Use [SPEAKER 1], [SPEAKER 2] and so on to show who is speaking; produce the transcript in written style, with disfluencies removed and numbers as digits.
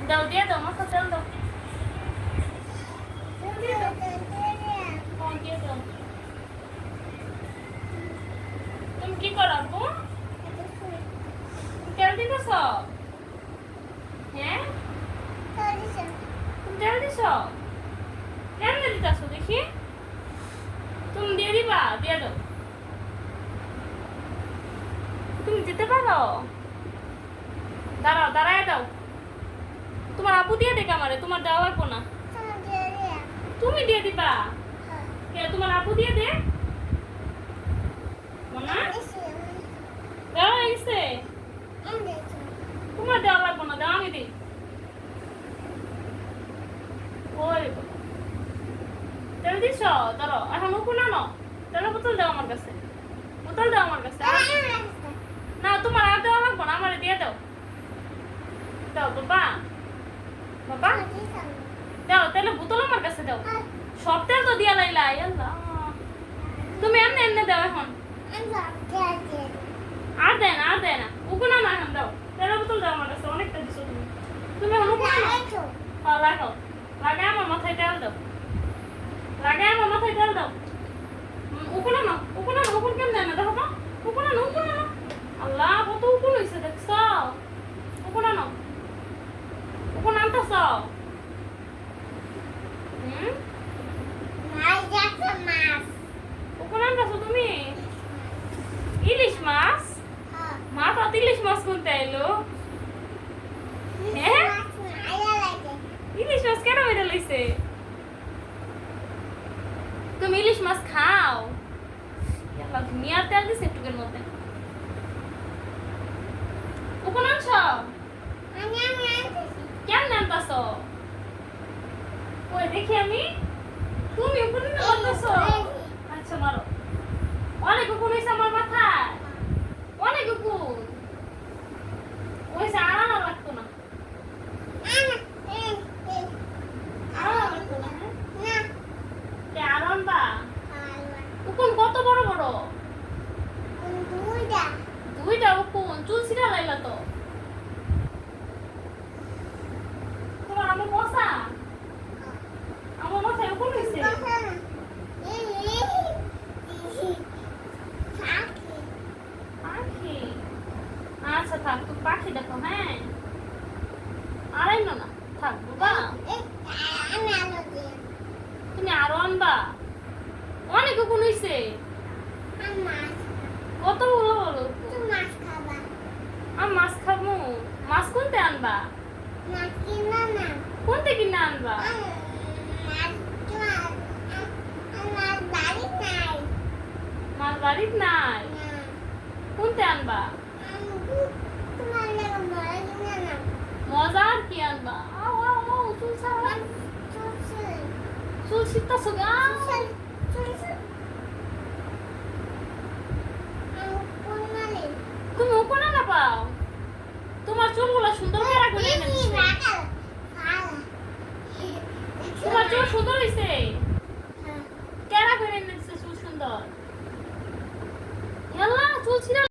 [SPEAKER 1] দাও দিয়ে দাও মাথা তেল দাও দিয়ে দাও দিয়ে দাও তুমি কি করো আপু তেল দিতেছ হ্যাঁ তুমি তেল দিছ কেন দিতেছ দেখি তুমি দিয়ে দিবা দিয়ে দাও তুমি যেতে পারো দাঁড়াও দাঁড়ায় দাও তোমার আপু দিয়ে দেখ আমারে তোমার দেওয়া লাগবো না তুমি দিয়ে দিবা কে তোমার আপু দিয়ে দে মনা দেওয়া হয়েছে তোমার দেওয়া লাগবো না দাও আমি দিই ওরে তেল দিছ ধরো এখন উপর না তেলের বোতল দাও আমার কাছে বোতল দাও আমার কাছে না তোমার আর দেওয়া লাগবো না আমারে দিয়ে দাও দাও বাবা বাবা দাও তেলের বোতল আমার কাছে দাও সব তেল তো দিয়া লাইলা আল্লাহ তুমি এমনি এমনি দাও এখন আর দেয় না উকুনা না এখন দাও তেলের বোতল দাও আমার কাছে অনেকটা দিছো তুমি তুমি এখন উকুনা হ্যাঁ লাগাও লাগাই আমার মাথায় তেল দাও লাগাই আমার মাথায় তেল দাও উকুনা না উকুন কেমন না দেখো তো উকুনা না আল্লাহ কত উকুন হয়েছে দেখছ উকুনা না উকুন আনতেছ উকুন আনতেছ তুমি ইলিশ মাছ মা তো ইলিশ মাছ কিনতে আইলো হ্যাঁ ইলিশ মাছ কেন বেড়ে লইছে তুমি ইলিশ মাছ খাও ধুনিয়ার তেল দিছে একটুকের মধ্যে উকুন আনছ কেমন আনতেছ ওই দেখি আমি তুমি উকুন আনতেছ আচ্ছা মারো অনেক উকুন হয়েছে আমার মাথায় অনেক উকুন ওইসে আড়ানো লাগতো না উকুন কত বড় বড় দুইটা উকুন চুল ছিঁড়া লাইলা তো তোমার আমার মশা আমার মাথায় উকুন হয়েছে পাখি আচ্ছা থাক তুমি পাখি দেখো হ্যাঁ আড়াই না থাক বাবা তুমি আরো আনবা অনেক উকুন হয়েছে কত বড় বড় আমি মাছ খাবো মাছ কোনতে আনবা কোনতে কিনে আনবা মাছ বাড়িত নাই কোনতে আনবা মজা আর কি আনবা চুল ছিটতাছো গা তুমি উকুন না পাও তোমার চুলগুলো সুন্দর করে রাখো